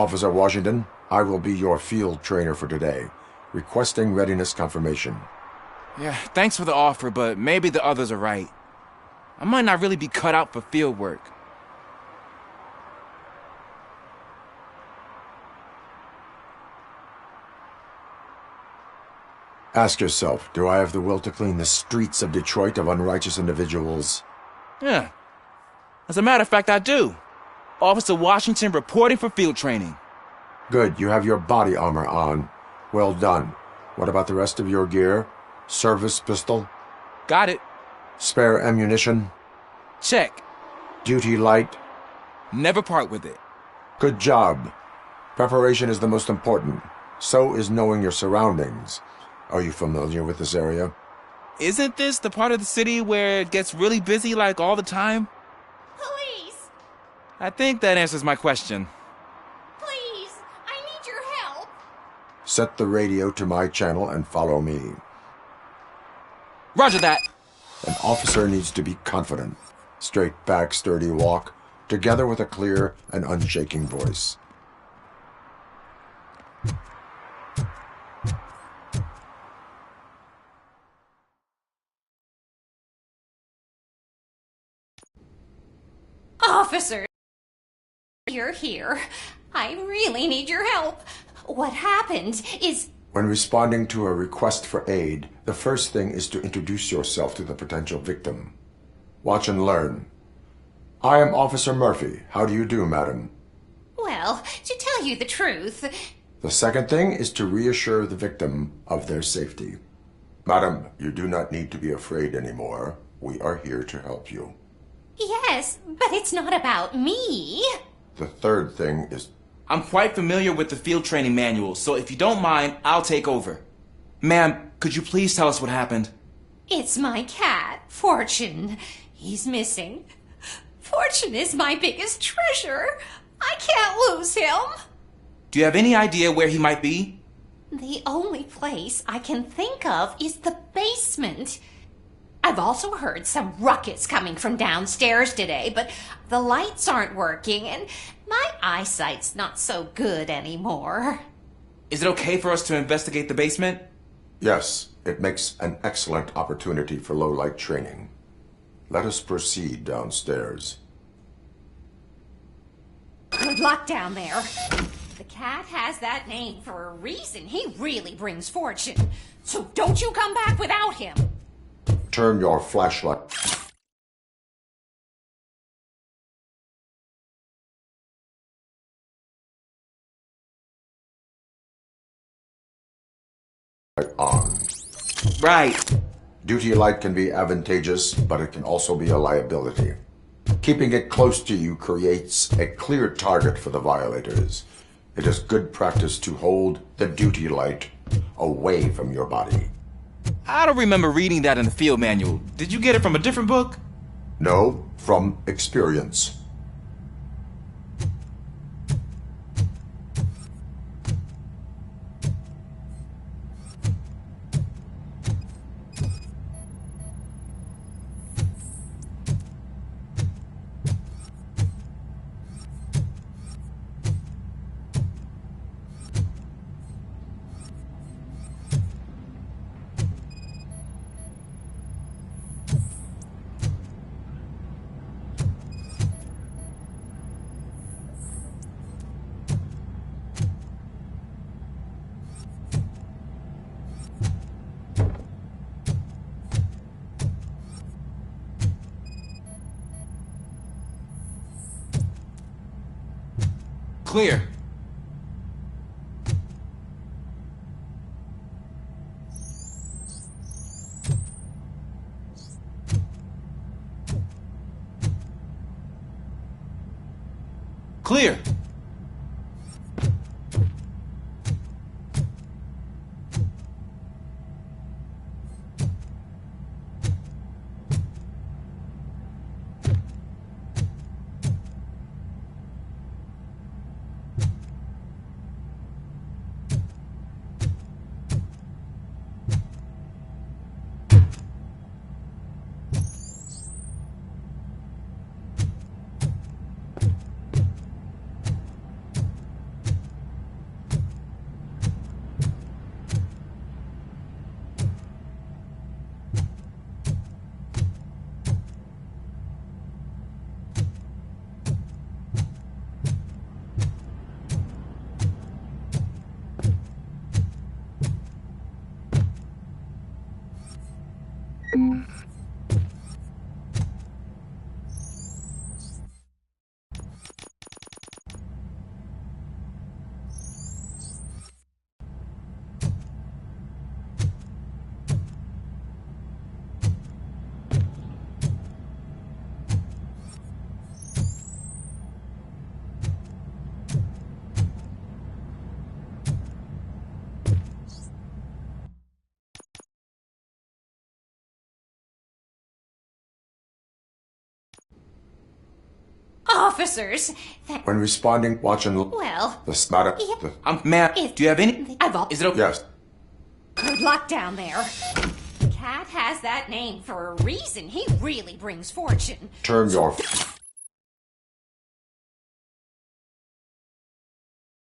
Officer Washington, I will be your field trainer for today. Requesting readiness confirmation. Yeah, thanks for the offer, but maybe the others are right. I might not really be cut out for field work. Ask yourself, do I have the will to clean the streets of Detroit of unrighteous individuals? Yeah. As a matter of fact, I do. Officer Washington reporting for field training. Good, you have your body armor on. Well done. What about the rest of your gear? Service pistol? Got it. Spare ammunition? Check. Duty light? Never part with it. Good job. Preparation is the most important. So is knowing your surroundings. Are you familiar with this area? Isn't this the part of the city where it gets really busy like all the time? Police! I think that answers my question. Please! I need your help! Set the radio to my channel and follow me. Roger that. An officer needs to be confident. Straight back, sturdy walk, together with a clear and unshaking voice. Officer! You're here. I really need your help. What happened is... When responding to a request for aid, the first thing is to introduce yourself to the potential victim. Watch and learn. I am Officer Murphy. How do you do, madam? Well, to tell you the truth... The second thing is to reassure the victim of their safety. Madam, you do not need to be afraid anymore. We are here to help you. Yes, but it's not about me. The third thing is... I'm quite familiar with the field training manual, so if you don't mind, I'll take over. Ma'am, could you please tell us what happened? It's my cat, Fortune. He's missing. Fortune is my biggest treasure. I can't lose him. Do you have any idea where he might be? The only place I can think of is the basement. I've also heard some ruckus coming from downstairs today, but the lights aren't working and my eyesight's not so good anymore. Is it okay for us to investigate the basement? Yes, it makes an excellent opportunity for low-light training. Let us proceed downstairs. Good luck down there. The cat has that name for a reason. He really brings fortune. So don't you come back without him. Turn your flashlight on. Right. Duty light can be advantageous, but it can also be a liability. Keeping it close to you creates a clear target for the violators. It is good practice to hold the duty light away from your body. I don't remember reading that in the field manual. Did you get it from a different book? No, from experience. Clear. Clear. officers. When responding, watch and Well, the smart. Ma'am, If- do you have any? Is it okay? Yes. good luck down there. Cat has that name for a reason. He really brings fortune. Turn your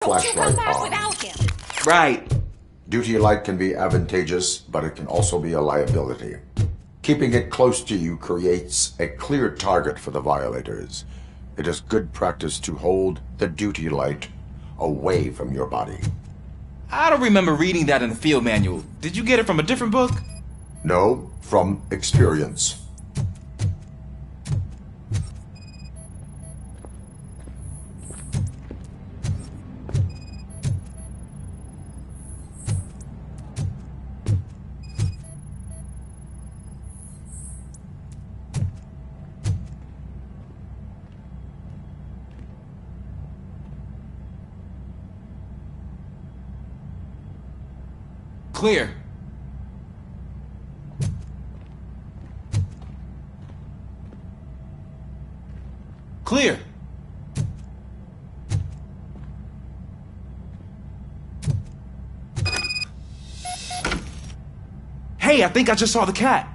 Don't you come flashlight back on. without him. Right. Duty light can be advantageous, but it can also be a liability. Keeping it close to you creates a clear target for the violators. It is good practice to hold the duty light away from your body. I don't remember reading that in the field manual. Did you get it from a different book? No, from experience. Clear. Clear. Hey, I think I just saw the cat.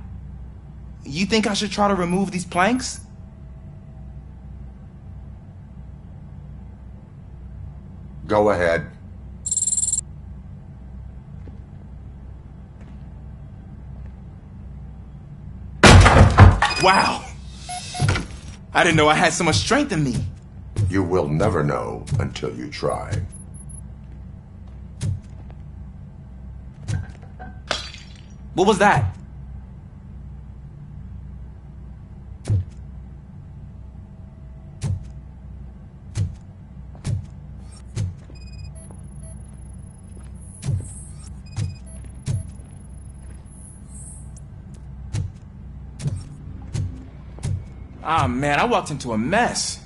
You think I should try to remove these planks? Go ahead. Wow. I didn't know I had so much strength in me. You will never know until you try. What was that? Ah, man, I walked into a mess.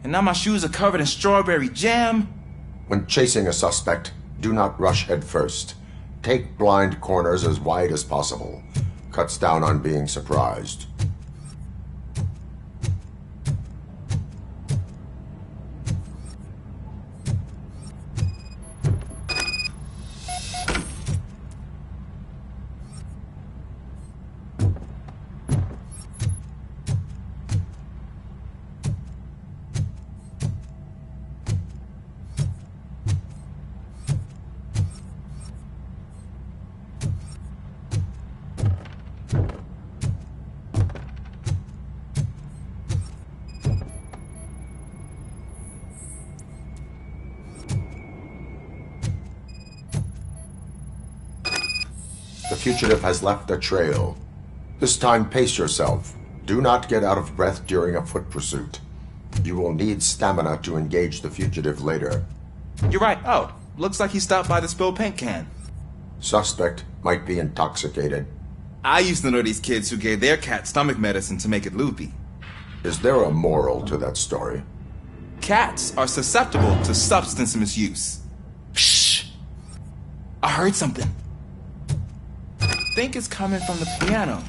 And now my shoes are covered in strawberry jam. When chasing a suspect, do not rush head first. Take blind corners as wide as possible. Cuts down on being surprised. The fugitive has left a trail. This time, pace yourself. Do not get out of breath during a foot pursuit. You will need stamina to engage the fugitive later. You're right. Oh, looks like he stopped by the spilled paint can. Suspect might be intoxicated. I used to know these kids who gave their cat stomach medicine to make it loopy. Is there a moral to that story? Cats are susceptible to substance misuse. Shh! I heard something. I think it's coming from the piano.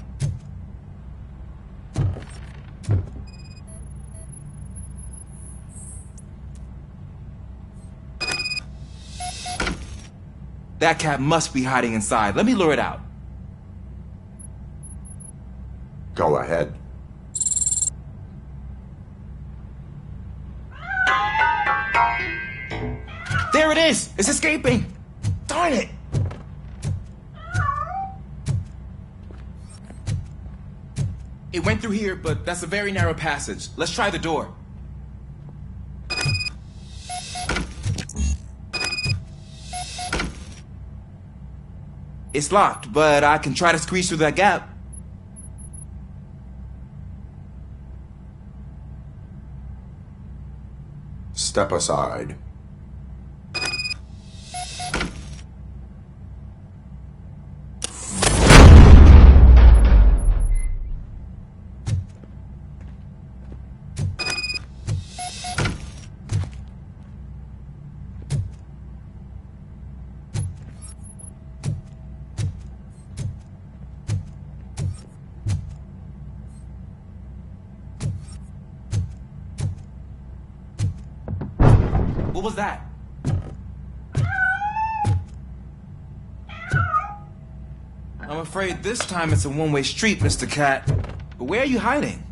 That cat must be hiding inside. Let me lure it out. Go ahead. There it is! It's escaping! Darn it! It went through here, but that's a very narrow passage. Let's try the door. It's locked, but I can try to squeeze through that gap. Step aside. What was that? I'm afraid this time it's a one-way street, Mr. Cat. But where are you hiding?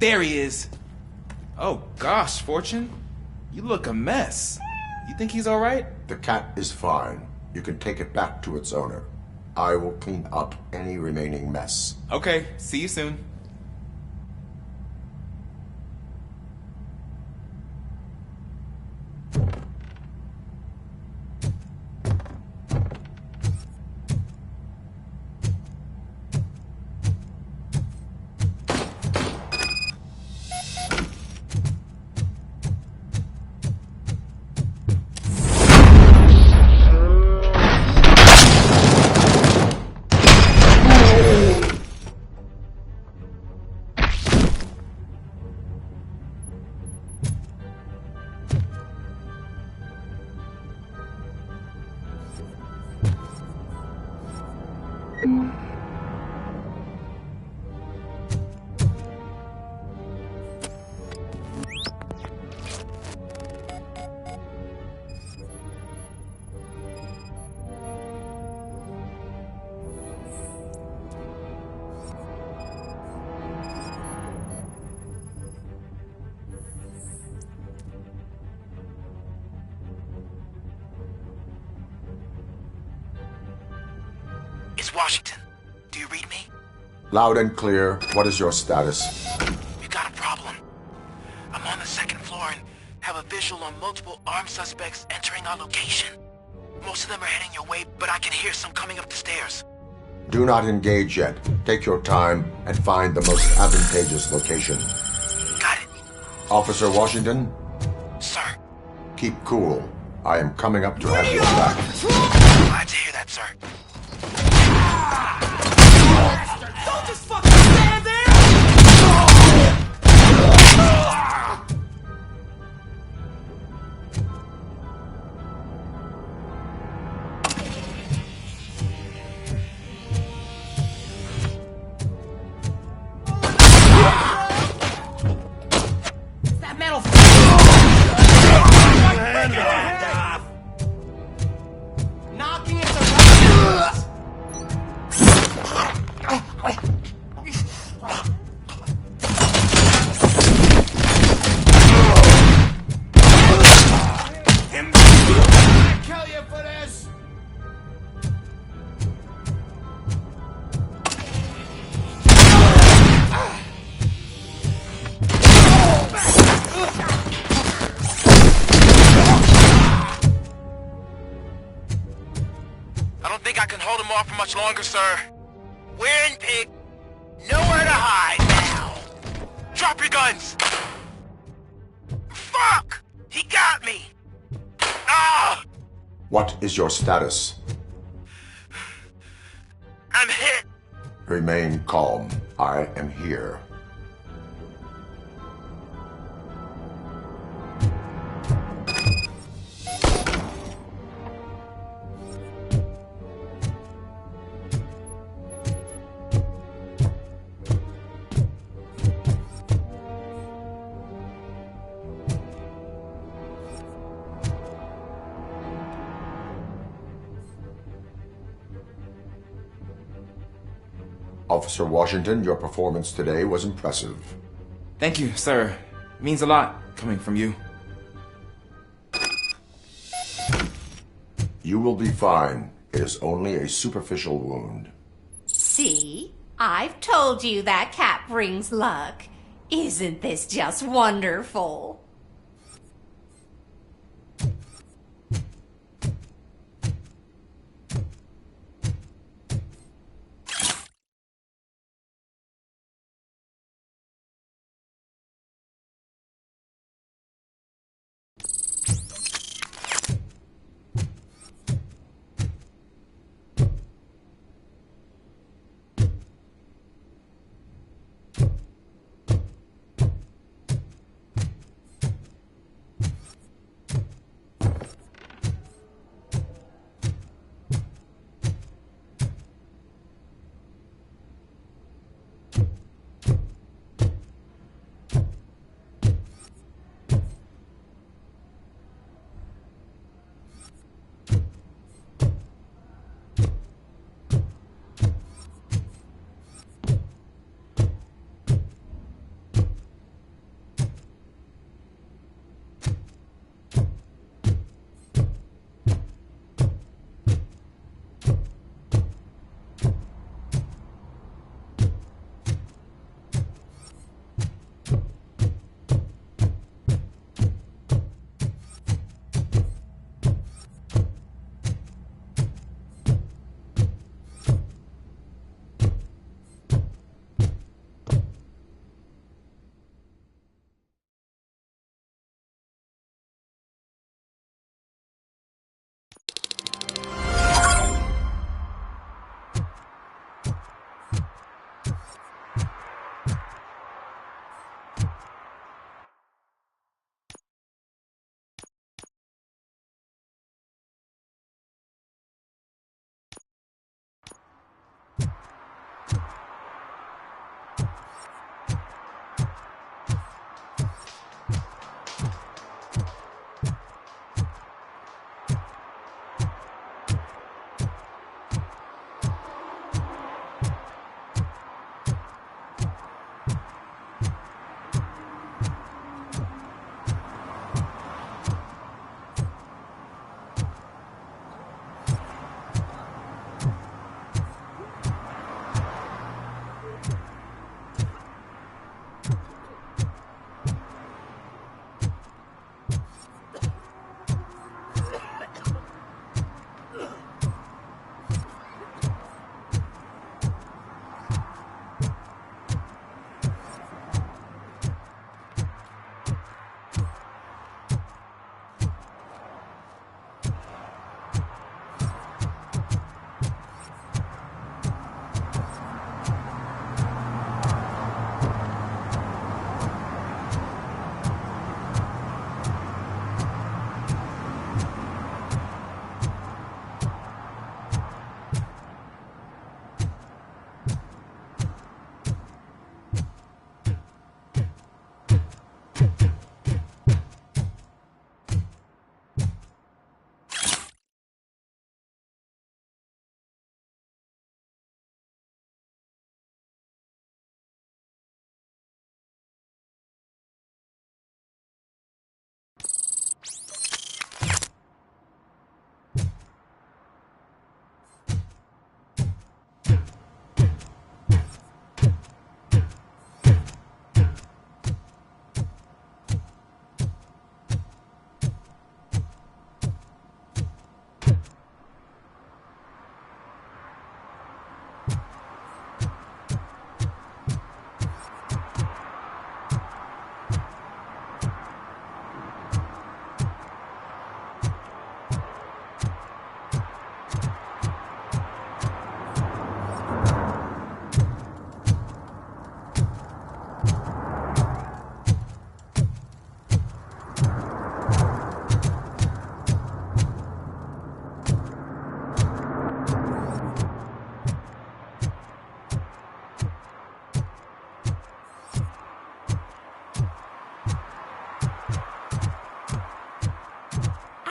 There he is. Oh gosh, Fortune. You look a mess. You think he's alright? The cat is fine. You can take it back to its owner. I will clean up any remaining mess. Okay, see you soon. It's Washington. Do you read me? Loud and clear. What is your status? We got a problem. I'm on the second floor and have a visual on multiple armed suspects entering our location. Most of them are heading your way, but I can hear some coming up the stairs. Do not engage yet. Take your time and find the most advantageous location. Got it. Officer Washington, Sir. keep cool. I am coming up to have your back. Glad to hear that, sir. Don't just fucking stand there! That metal. Knocking it to Kill you for this! I don't think I can hold him off for much longer, sir. We're in, pig. Nowhere to hide now. Drop your guns. Fuck! He got me. Ah! What is your status? I'm hit. Remain calm. I am here. Officer Washington, your performance today was impressive. Thank you, sir. It means a lot coming from you. You will be fine. It is only a superficial wound. See? I've told you that cat brings luck. Isn't this just wonderful?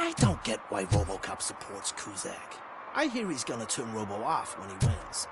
I don't get why Robocop supports Kuzak. I hear he's gonna turn Robo off when he wins.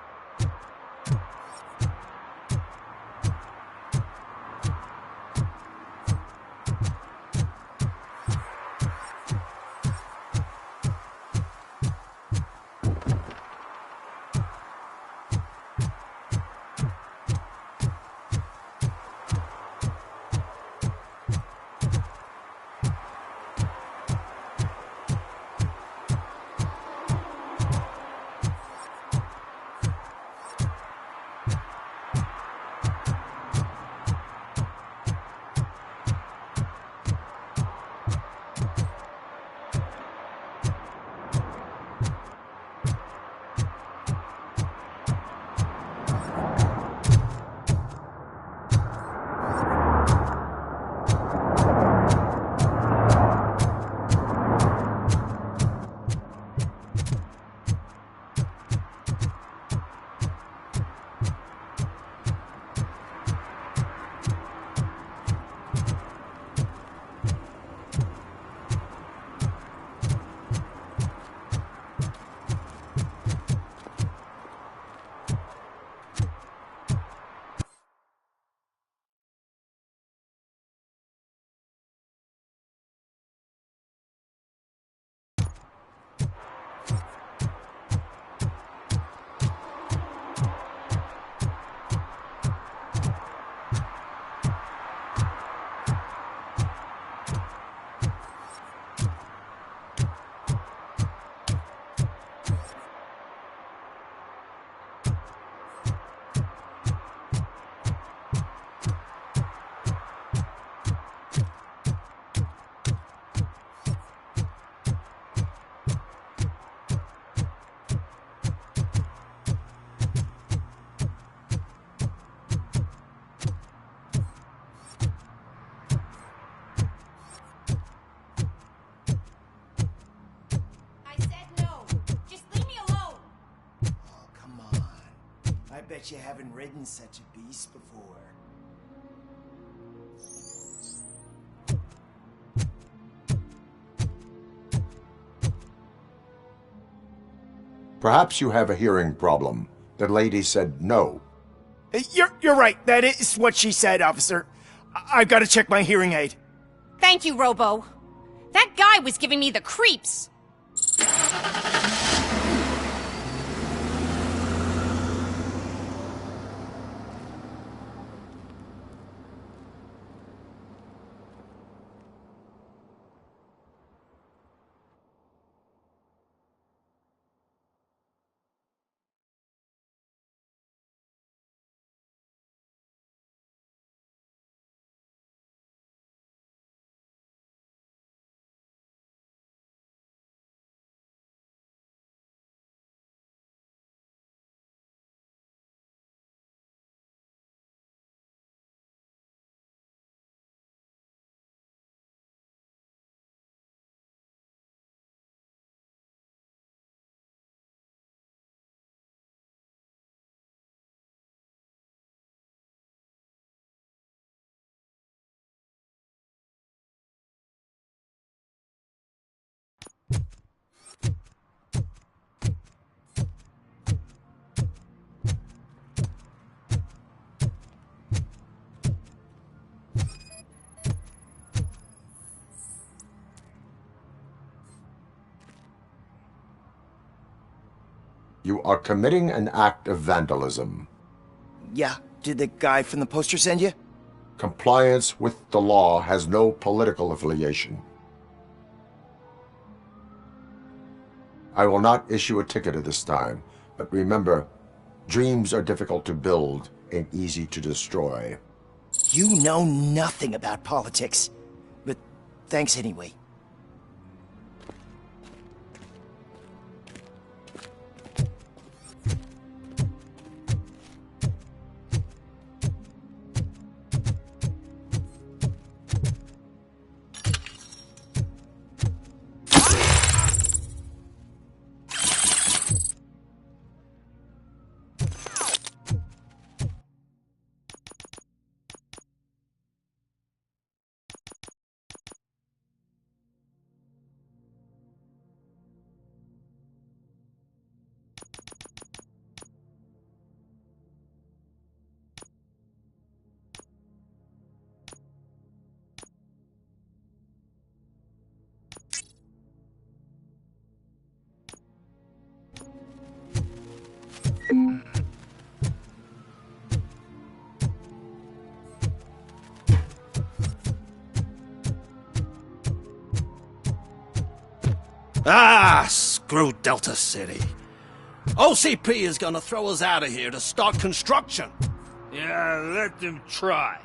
I bet you haven't ridden such a beast before. Perhaps you have a hearing problem. The lady said no. You're right. That is what she said, officer. I've got to check my hearing aid. Thank you, Robo. That guy was giving me the creeps. You are committing an act of vandalism. Yeah, did the guy from the poster send you? Compliance with the law has no political affiliation. I will not issue a ticket at this time, but remember, dreams are difficult to build and easy to destroy. You know nothing about politics. But thanks anyway. Ah, screw Delta City. OCP is gonna throw us out of here to start construction. Yeah, let them try.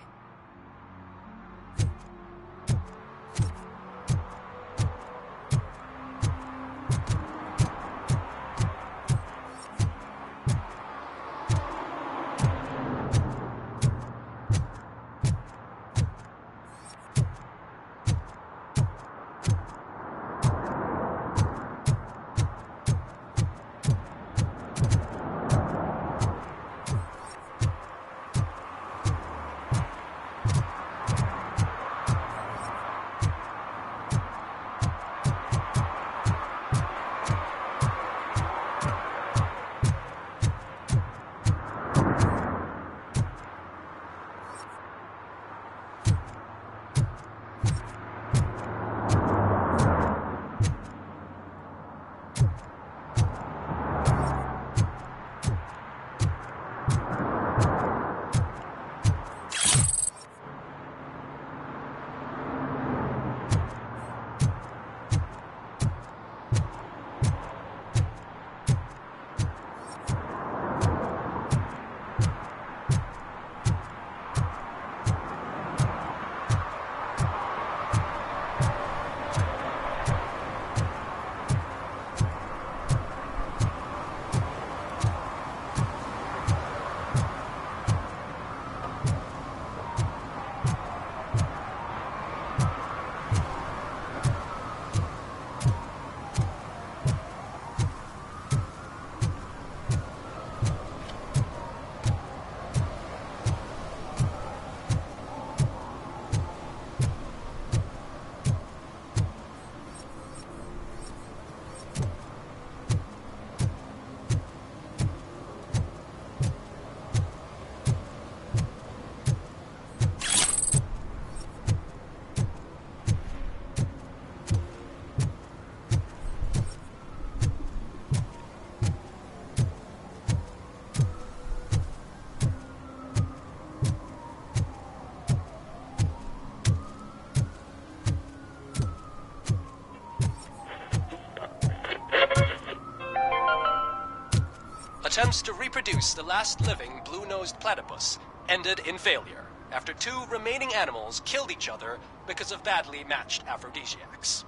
Attempts to reproduce the last living blue-nosed platypus ended in failure after 2 remaining animals killed each other because of badly matched aphrodisiacs.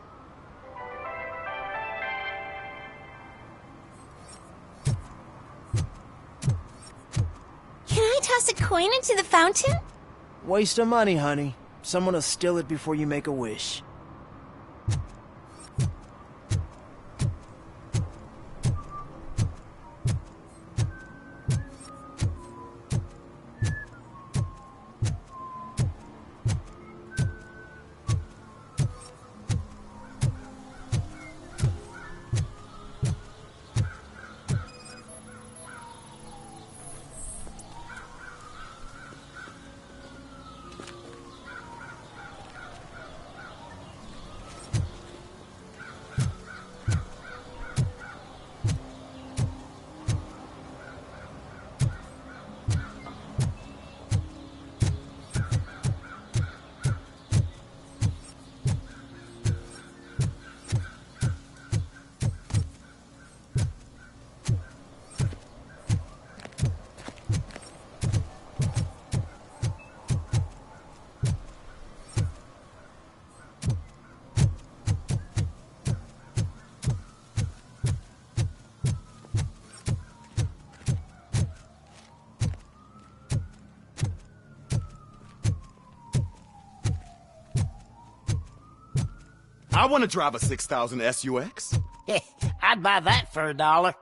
Can I toss a coin into the fountain? Waste of money, honey. Someone will steal it before you make a wish. I want to drive a 6000 SUX. I'd buy that for $1.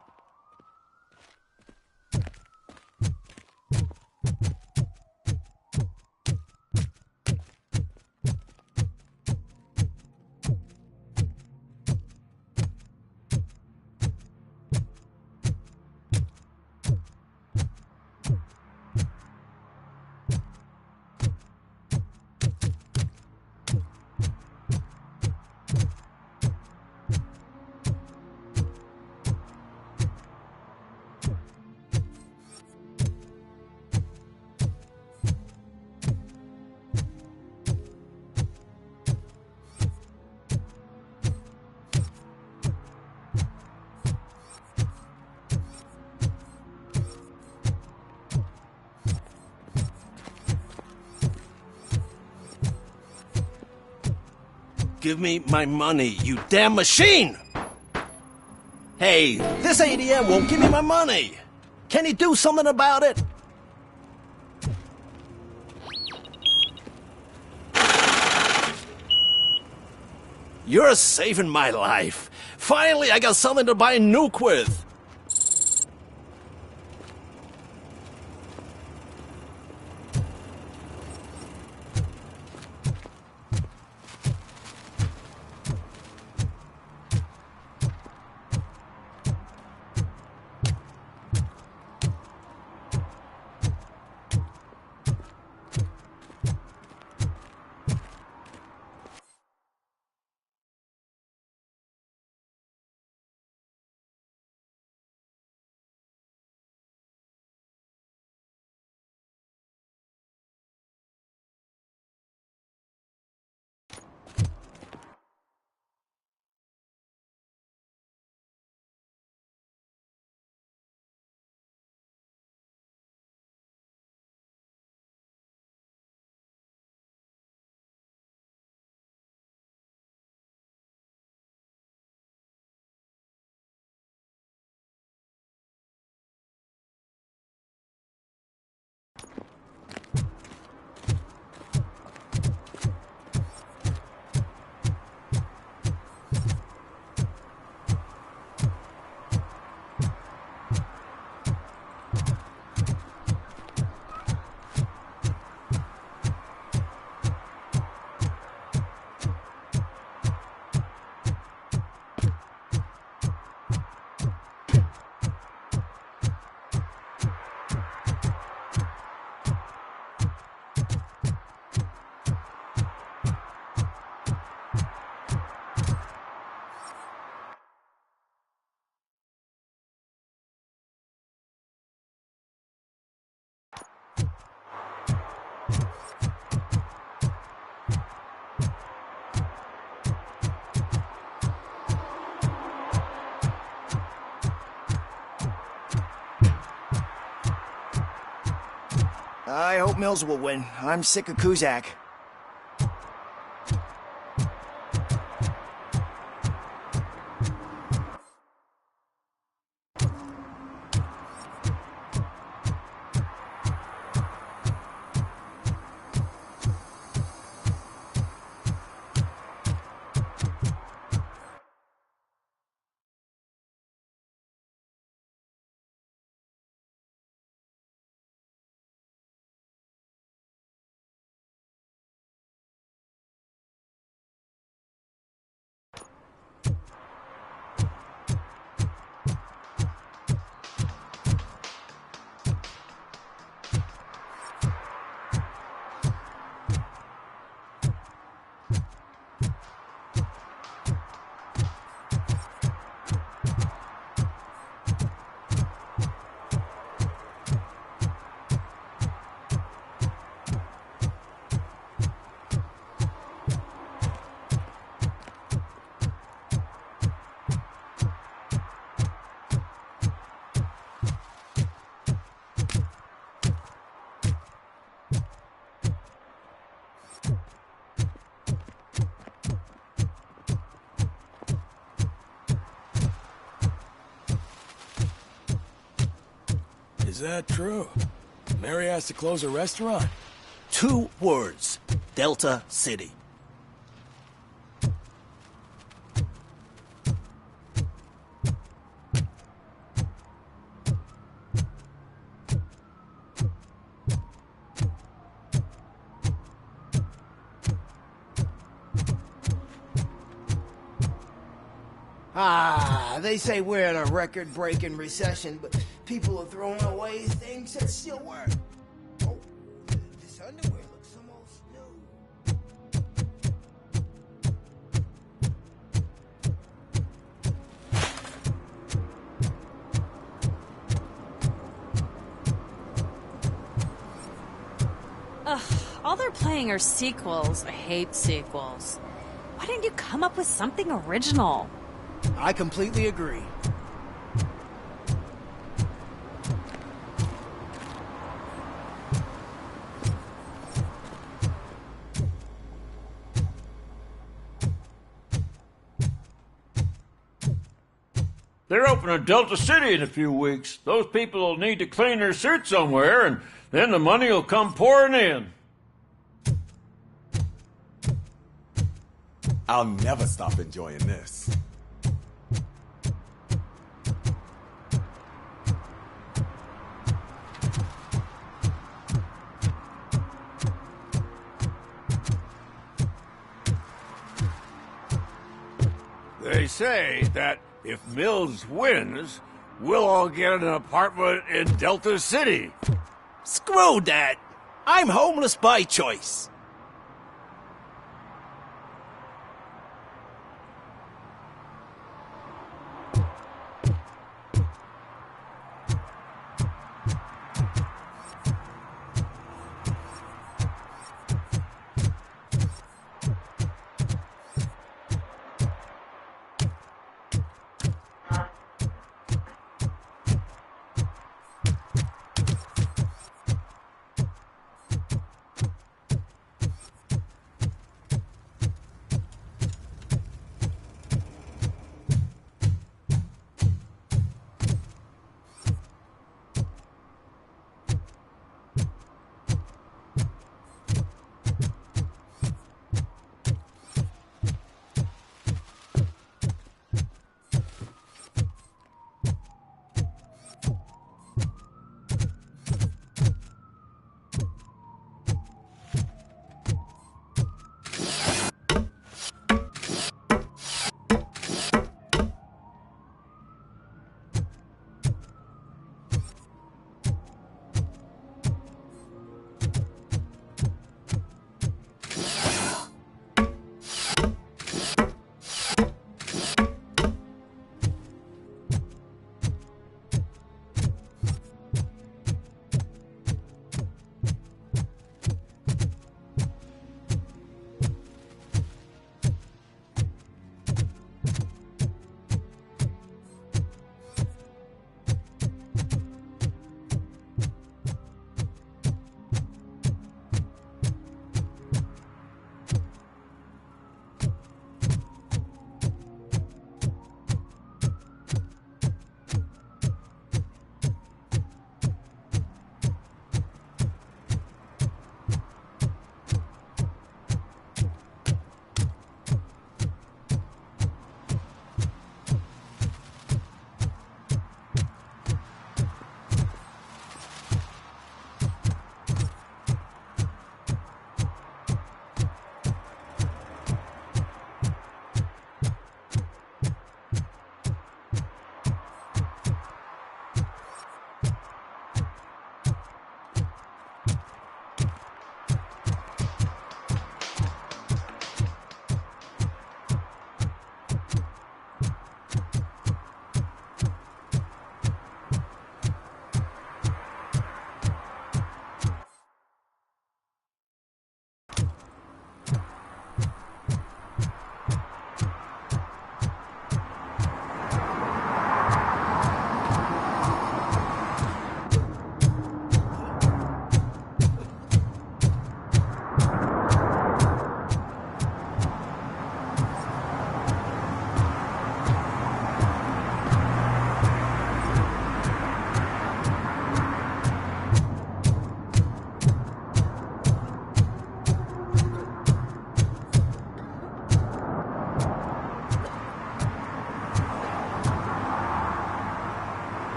Give me my money, you damn machine! Hey, this ATM won't give me my money! Can you do something about it? You're saving my life. Finally, I got something to buy a nuke with. I hope Mills will win. I'm sick of Kuzak. Is that true? Mary has to close her restaurant? 2 words. Delta City. They say we're in a record-breaking recession, but people are throwing away things that still work. Oh, this underwear looks almost new. Ugh, all they're playing are sequels. I hate sequels. Why didn't you come up with something original? I completely agree. They're opening Delta City in a few weeks. Those people will need to clean their suits somewhere, and then the money will come pouring in. I'll never stop enjoying this. They say that if Mills wins, we'll all get an apartment in Delta City. Screw that! I'm homeless by choice.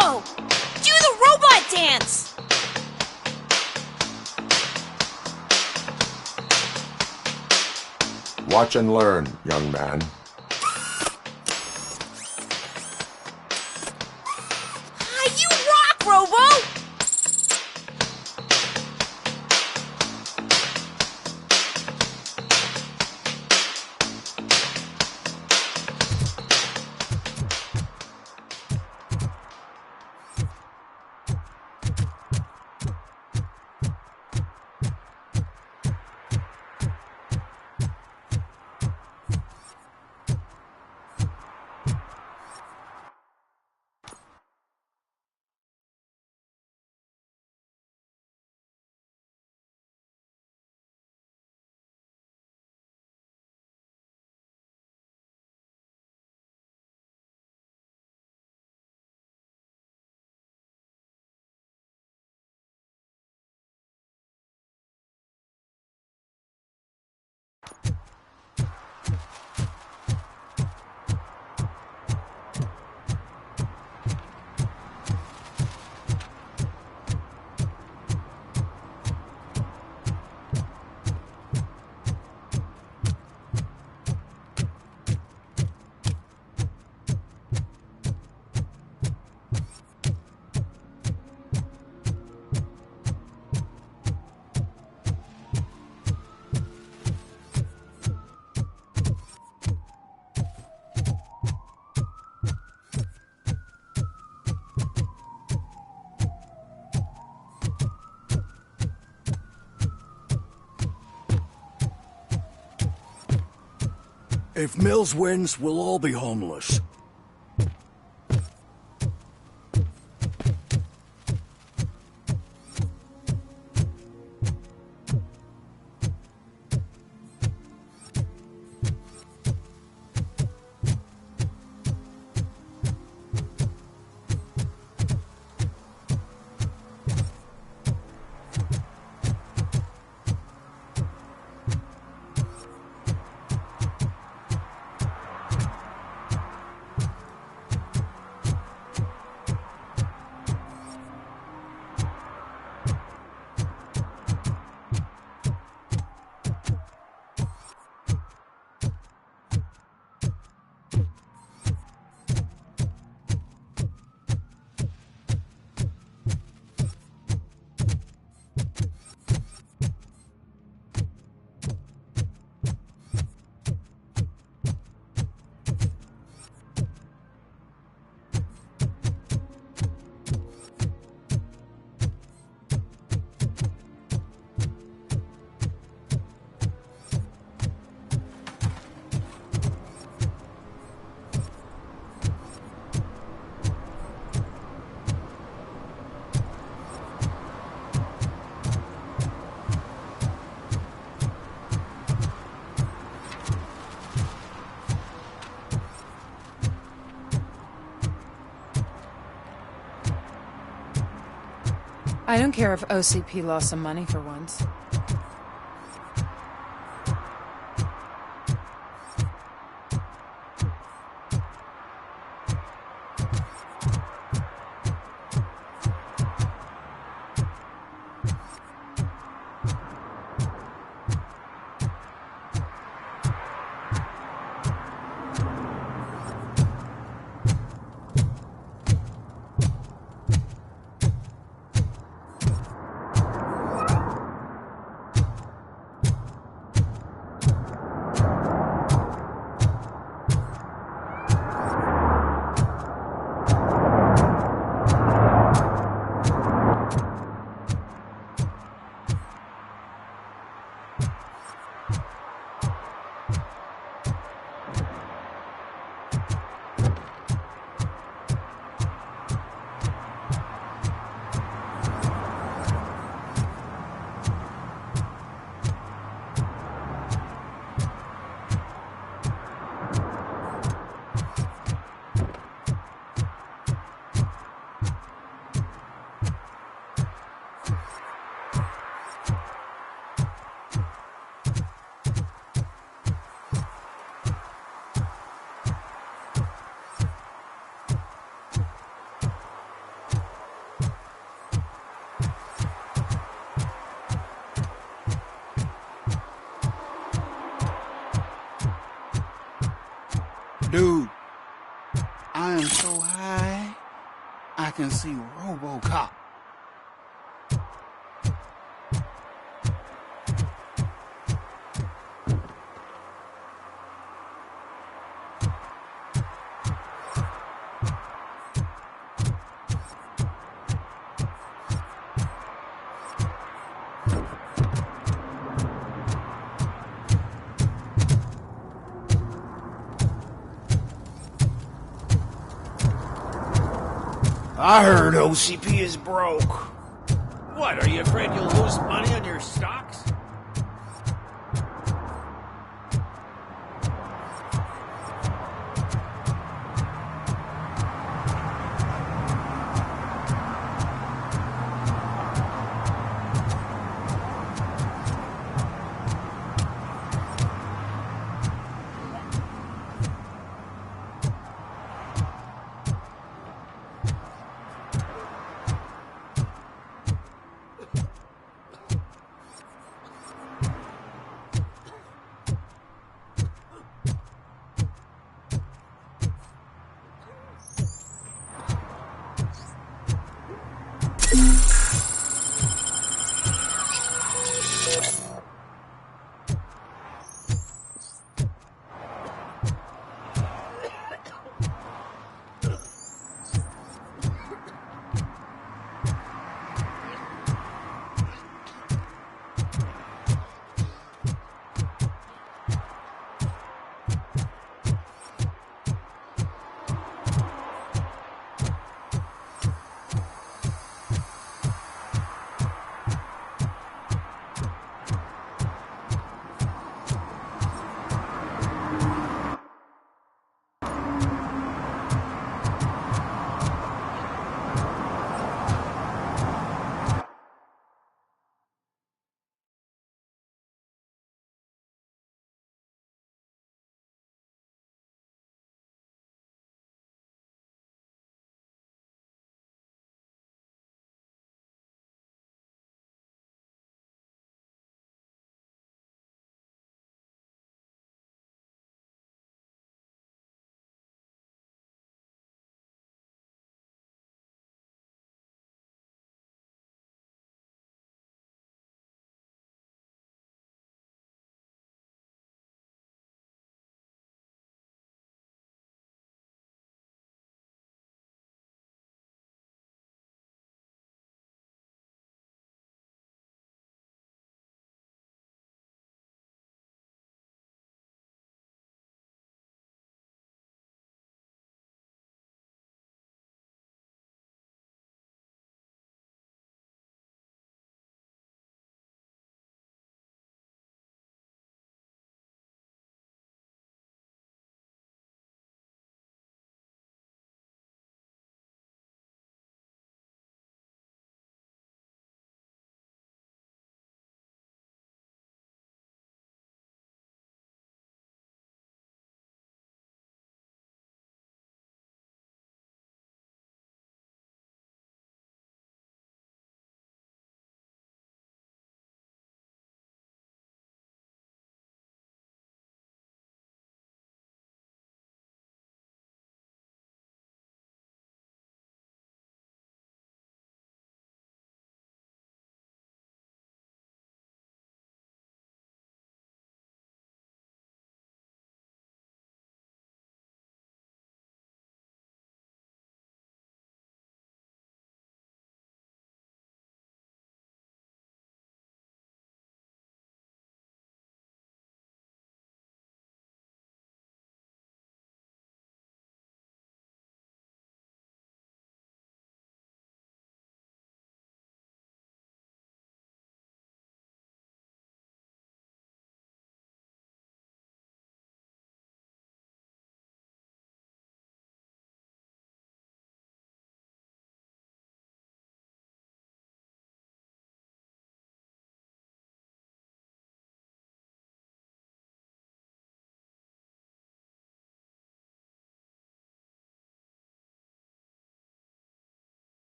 Robo! Do the robot dance! Watch and learn, young man. You rock, Robo! If Mills wins, we'll all be homeless. I don't care if OCP lost some money for once. I can see Robocop. I heard OCP is broke. What, are you afraid you'll lose money on your stocks?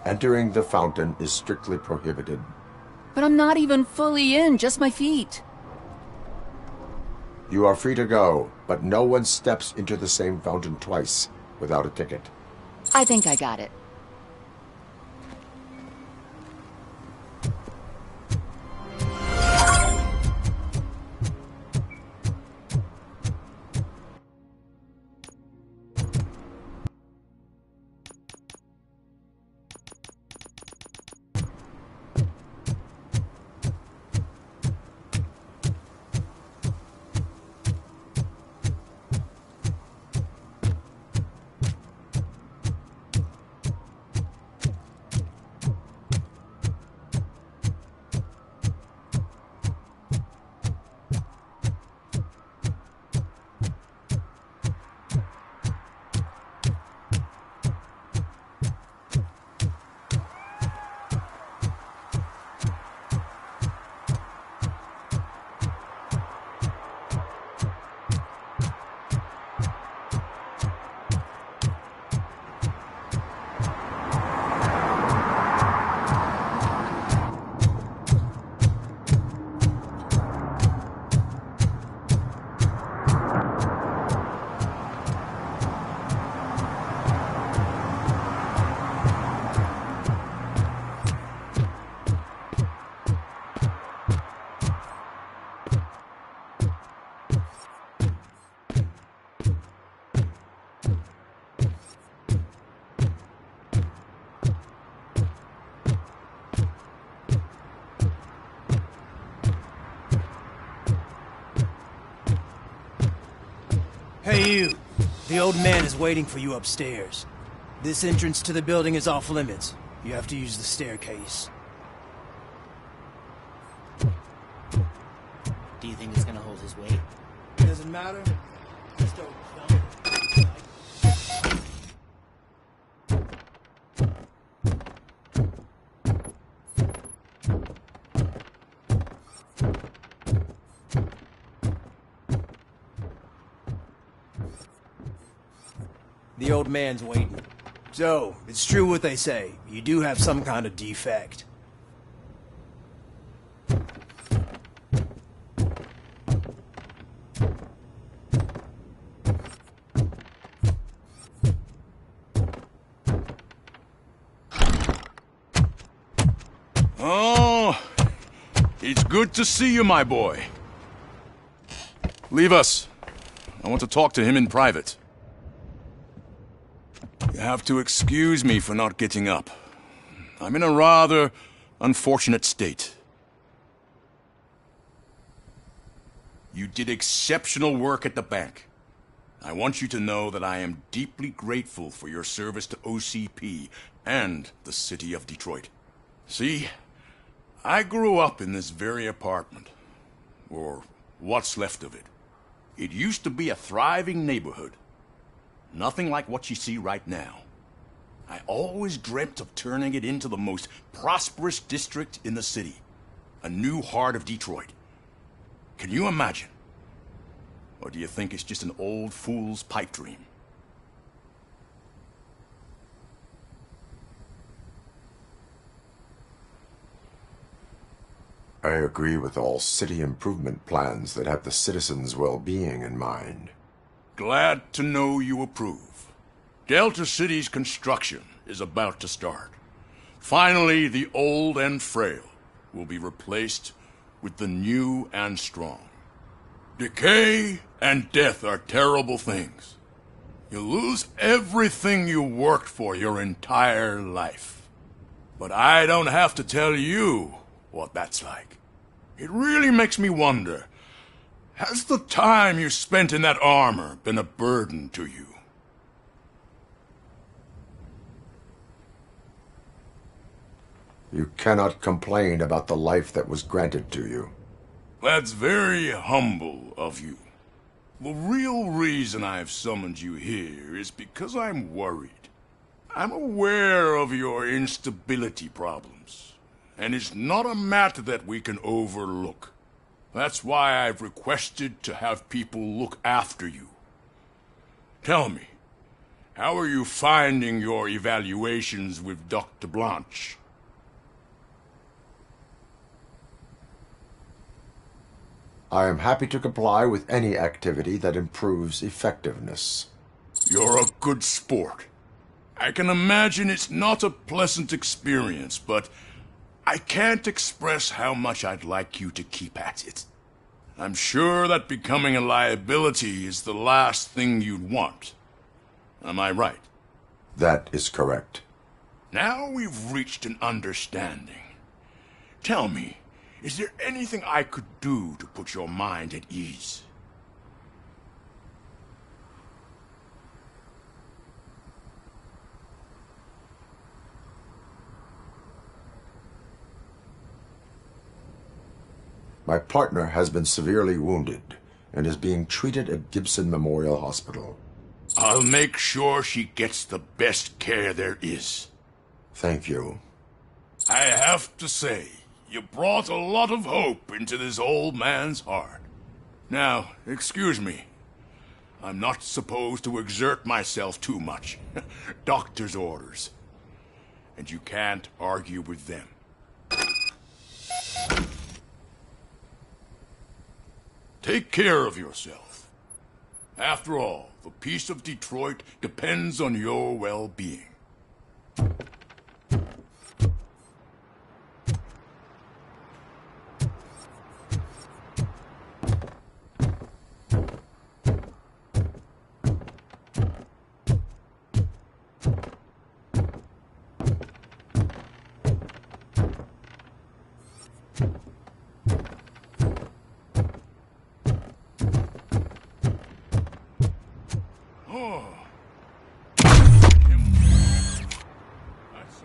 Entering the fountain is strictly prohibited. But I'm not even fully in, just my feet. You are free to go, but no one steps into the same fountain twice without a ticket. I think I got it. Hey you! The old man is waiting for you upstairs. This entrance to the building is off limits. You have to use the staircase. Do you think it's gonna hold his weight? Doesn't matter. Just don't jump. The old man's waiting. So, it's true what they say. You do have some kind of defect. Oh, it's good to see you, my boy. Leave us. I want to talk to him in private. You have to excuse me for not getting up. I'm in a rather unfortunate state. You did exceptional work at the bank. I want you to know that I am deeply grateful for your service to OCP and the city of Detroit. See, I grew up in this very apartment, or what's left of it. It used to be a thriving neighborhood. Nothing like what you see right now. I always dreamt of turning it into the most prosperous district in the city. A new heart of Detroit. Can you imagine? Or do you think it's just an old fool's pipe dream? I agree with all city improvement plans that have the citizens' well-being in mind. Glad to know you approve. Delta City's construction is about to start. Finally, the old and frail will be replaced with the new and strong. Decay and death are terrible things. You lose everything you worked for your entire life. But I don't have to tell you what that's like. It really makes me wonder, has the time you spent in that armor been a burden to you? You cannot complain about the life that was granted to you. That's very humble of you. The real reason I've summoned you here is because I'm worried. I'm aware of your instability problems, and it's not a matter that we can overlook. That's why I've requested to have people look after you. Tell me, How are you finding your evaluations with Dr. Blanche? I am happy to comply with any activity that improves effectiveness. You're a good sport. I can imagine it's not a pleasant experience, but I can't express how much I'd like you to keep at it. I'm sure that becoming a liability is the last thing you'd want. Am I right? That is correct. Now we've reached an understanding. Tell me, is there anything I could do to put your mind at ease? My partner has been severely wounded and is being treated at Gibson Memorial Hospital. I'll make sure she gets the best care there is. Thank you. I have to say, you brought a lot of hope into this old man's heart. Now, excuse me. I'm not supposed to exert myself too much. Doctor's orders. And you can't argue with them. Take care of yourself. After all, the peace of Detroit depends on your well-being.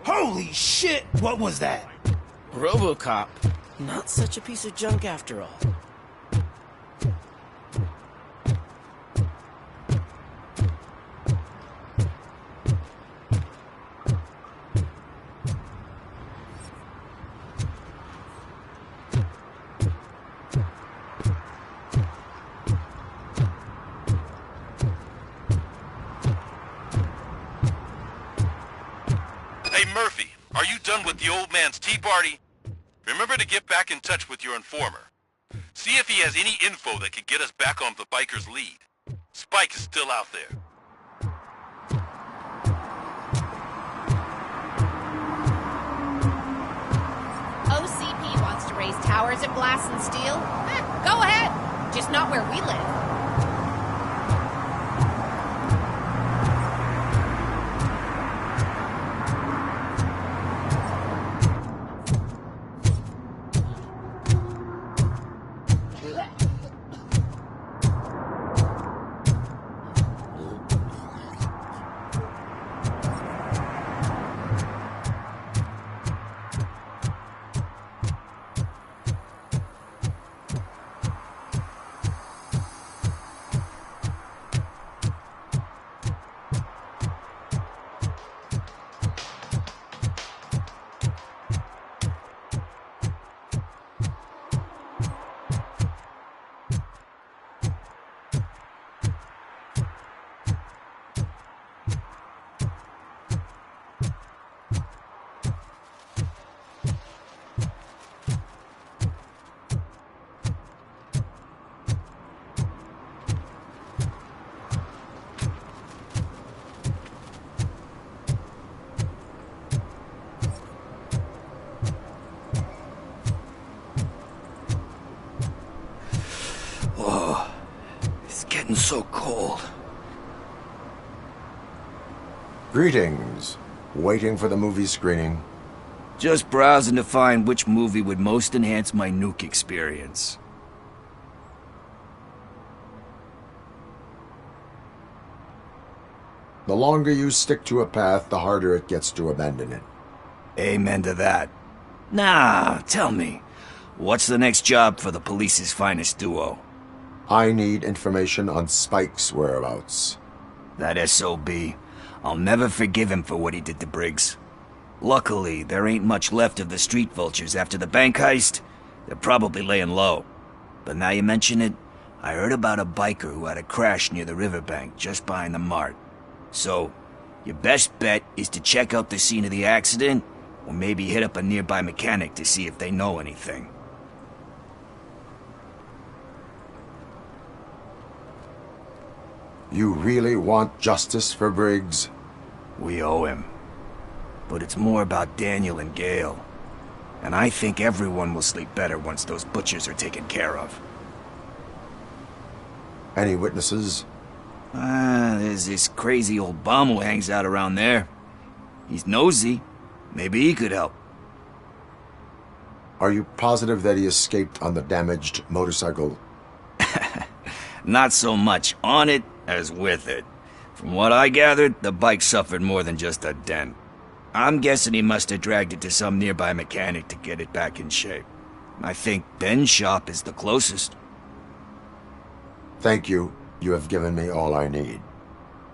Holy shit! What was that? Robocop. Not such a piece of junk after all. Hey, Murphy, are you done with the old man's tea party? Remember to get back in touch with your informer. See if he has any info that could get us back on the biker's lead. Spike is still out there. OCP wants to raise towers of glass and steel. Go ahead. Just not where we live. So cold. Greetings. Waiting for the movie screening. Just browsing to find which movie would most enhance my nuke experience. The longer you stick to a path, the harder it gets to abandon it. Amen to that. Nah, tell me, what's the next job for the police's finest duo? I need information on Spike's whereabouts. That SOB. I'll never forgive him for what he did to Briggs. Luckily, there ain't much left of the street vultures after the bank heist. They're probably laying low. But now you mention it, I heard about a biker who had a crash near the riverbank just behind the mart. So, Your best bet is to check out the scene of the accident, or maybe hit up a nearby mechanic to see if they know anything. You really want justice for Briggs? We owe him. But it's more about Daniel and Gale. And I think everyone will sleep better once those butchers are taken care of. Any witnesses? There's this crazy old bum who hangs out around there. He's nosy. Maybe he could help. Are you positive that he escaped on the damaged motorcycle? Not so much on it as with it. From what I gathered, the bike suffered more than just a dent. I'm guessing he must have dragged it to some nearby mechanic to get it back in shape. I think Ben's shop is the closest. Thank you. You have given me all I need.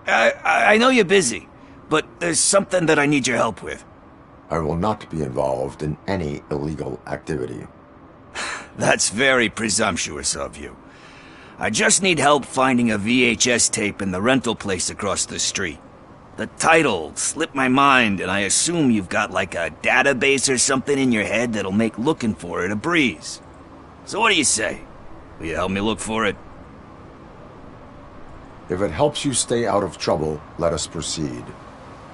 I know you're busy, but there's something that I need your help with. I will not be involved in any illegal activity. That's very presumptuous of you. I just need help finding a VHS tape in the rental place across the street. The title slipped my mind, and I assume you've got like a database or something in your head that'll make looking for it a breeze. So what do you say? Will you help me look for it? If it helps you stay out of trouble, let us proceed.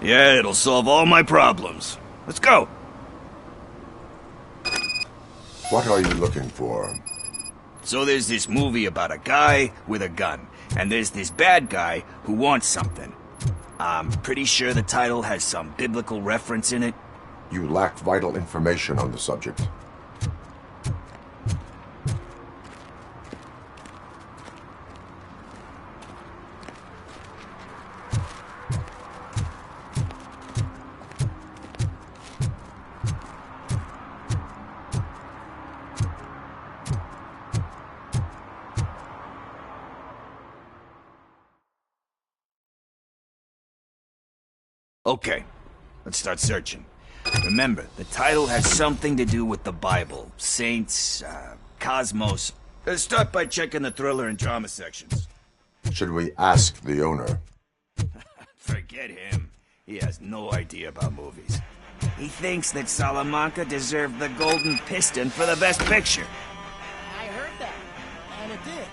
Yeah, it'll solve all my problems. Let's go. What are you looking for? So there's this movie about a guy with a gun, and there's this bad guy who wants something. I'm pretty sure the title has some biblical reference in it. You lack vital information on the subject. Okay, let's start searching. Remember, the title has something to do with the Bible, saints, cosmos. Let's start by checking the thriller and drama sections. Should we ask the owner? Forget him. He has no idea about movies. He thinks that Salamanca deserved the Golden Piston for the Best Picture. I heard that, and it did.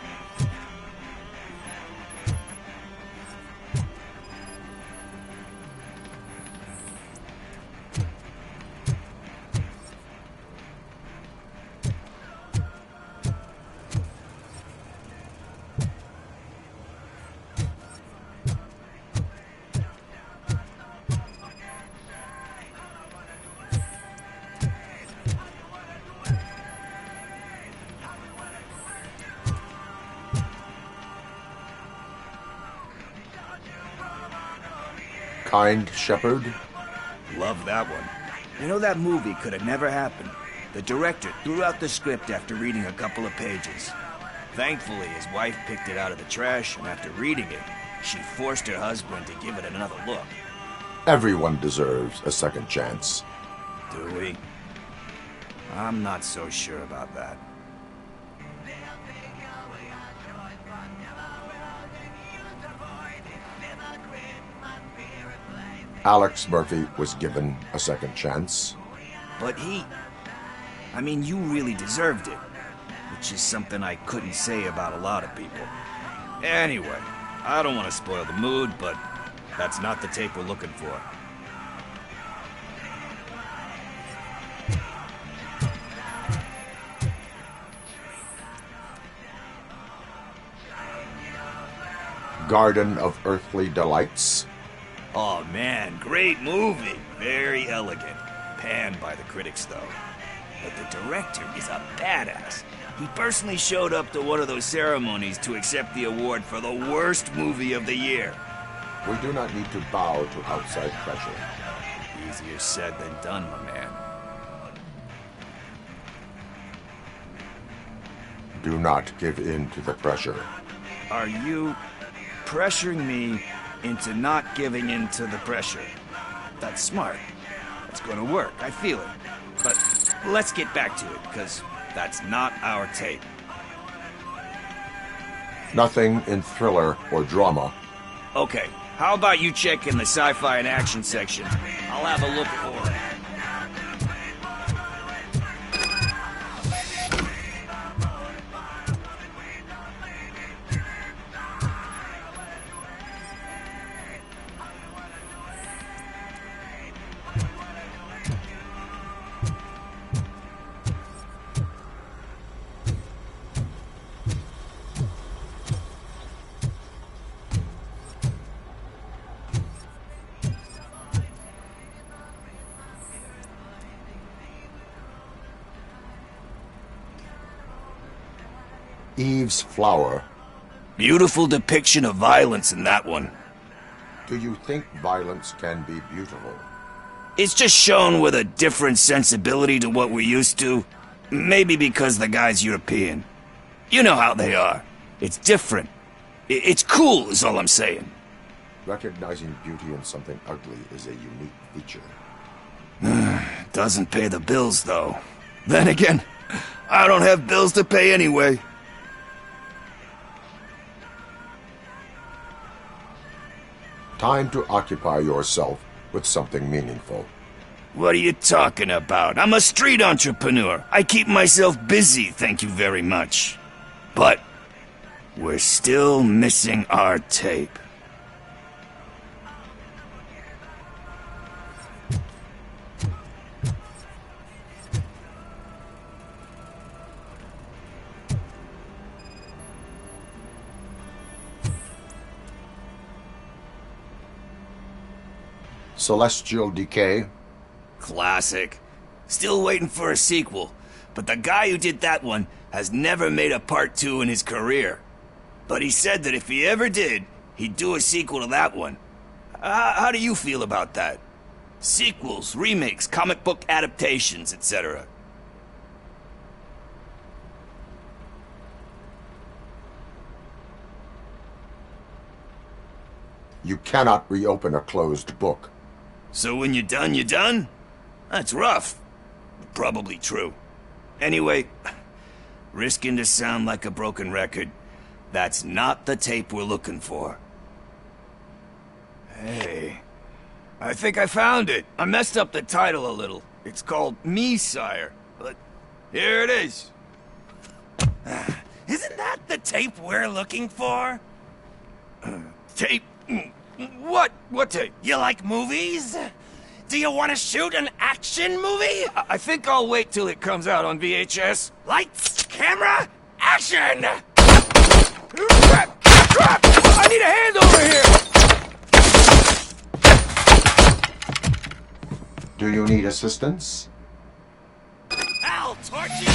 Kind Shepherd? Love that one. You know, that movie could have never happened. The director threw out the script after reading a couple of pages. Thankfully, his wife picked it out of the trash, and after reading it, she forced her husband to give it another look. Everyone deserves a second chance. Do we? I'm not so sure about that. Alex Murphy was given a second chance. But I mean, you really deserved it. Which is something I couldn't say about a lot of people. Anyway, I don't want to spoil the mood, but that's not the tape we're looking for. Garden of Earthly Delights. Oh man, great movie. Very elegant. Panned by the critics, though. But the director is a badass. He personally showed up to one of those ceremonies to accept the award for the worst movie of the year. We do not need to bow to outside pressure. Easier said than done, my man. Do not give in to the pressure. Are you pressuring me into not giving in to the pressure? That's smart. It's gonna work, I feel it. But let's get back to it, because that's not our tape. Nothing in thriller or drama. Okay, How about you check in the sci-fi and action section? I'll have a look for it. Eve's Flower. Beautiful depiction of violence in that one. Do you think violence can be beautiful? It's just shown with a different sensibility to what we're used to. Maybe because the guy's European. You know how they are. It's different. It's cool, is all I'm saying. Recognizing beauty in something ugly is a unique feature. Doesn't pay the bills, though. Then again, I don't have bills to pay anyway. Time to occupy yourself with something meaningful. What are you talking about? I'm a street entrepreneur. I keep myself busy, thank you very much. But we're still missing our tape. Celestial Decay. Classic. Still waiting for a sequel, but the guy who did that one has never made a part 2 in his career. But he said that if he ever did, he'd do a sequel to that one. How do you feel about that? Sequels, remakes, comic book adaptations, etc. You cannot reopen a closed book. So when you're done, you're done? That's rough. Probably true. Anyway, risking to sound like a broken record, that's not the tape we're looking for. Hey, I think I found it. I messed up the title a little. It's called Me, Sire, but here it is. Isn't that the tape we're looking for? Tape? What? What tape? You like movies? Do you want to shoot an action movie? I think I'll wait till it comes out on VHS. Lights, camera, action! Crap! Crap! I need a hand over here! Do you need assistance? I'll torch you!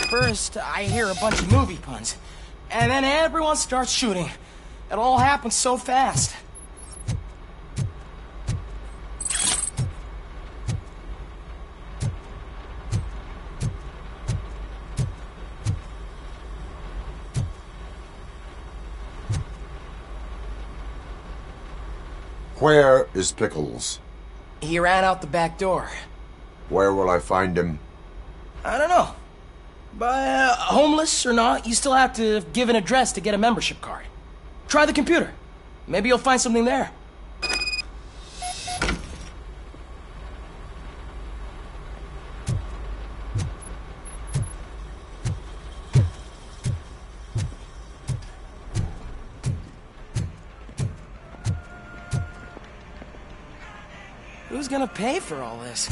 First, I hear a bunch of movie puns, and then everyone starts shooting. It all happens so fast. Where is Pickles? He ran out the back door. Where will I find him? I don't know. But homeless or not, you still have to give an address to get a membership card. Try the computer. Maybe you'll find something there. Who's gonna pay for all this?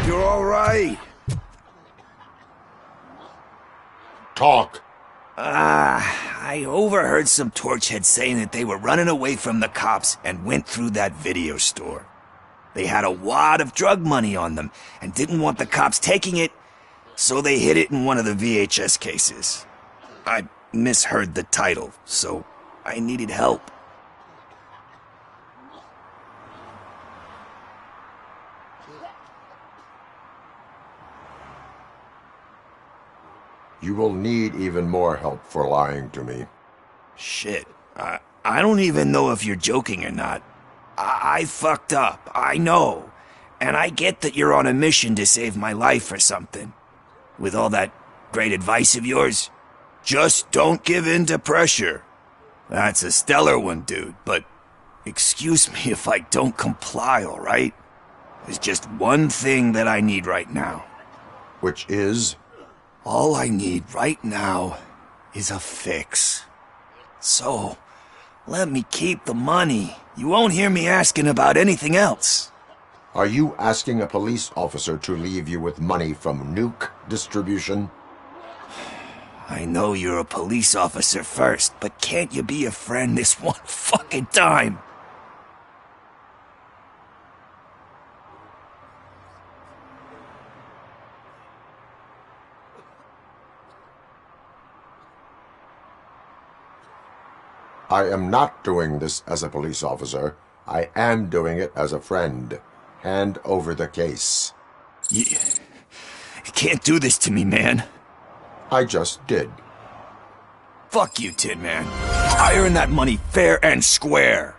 You're all right. Talk. I overheard some torchheads saying that they were running away from the cops and went through that video store. They had a wad of drug money on them and didn't want the cops taking it, so they hid it in one of the VHS cases. I misheard the title, so I needed help. You will need even more help for lying to me. Shit, I don't even know if you're joking or not. I fucked up, I know. And I get that you're on a mission to save my life or something. With all that great advice of yours, just don't give in to pressure. That's a stellar one, dude, but excuse me if I don't comply, all right? There's just one thing that I need right now. Which is? All I need right now is a fix. So, let me keep the money. You won't hear me asking about anything else. Are you asking a police officer to leave you with money from nuke distribution? I know you're a police officer first, but can't you be a friend this one fucking time? I am not doing this as a police officer. I am doing it as a friend. Hand over the case. You can't do this to me, man. I just did. Fuck you, Tin Man. I earned that money fair and square.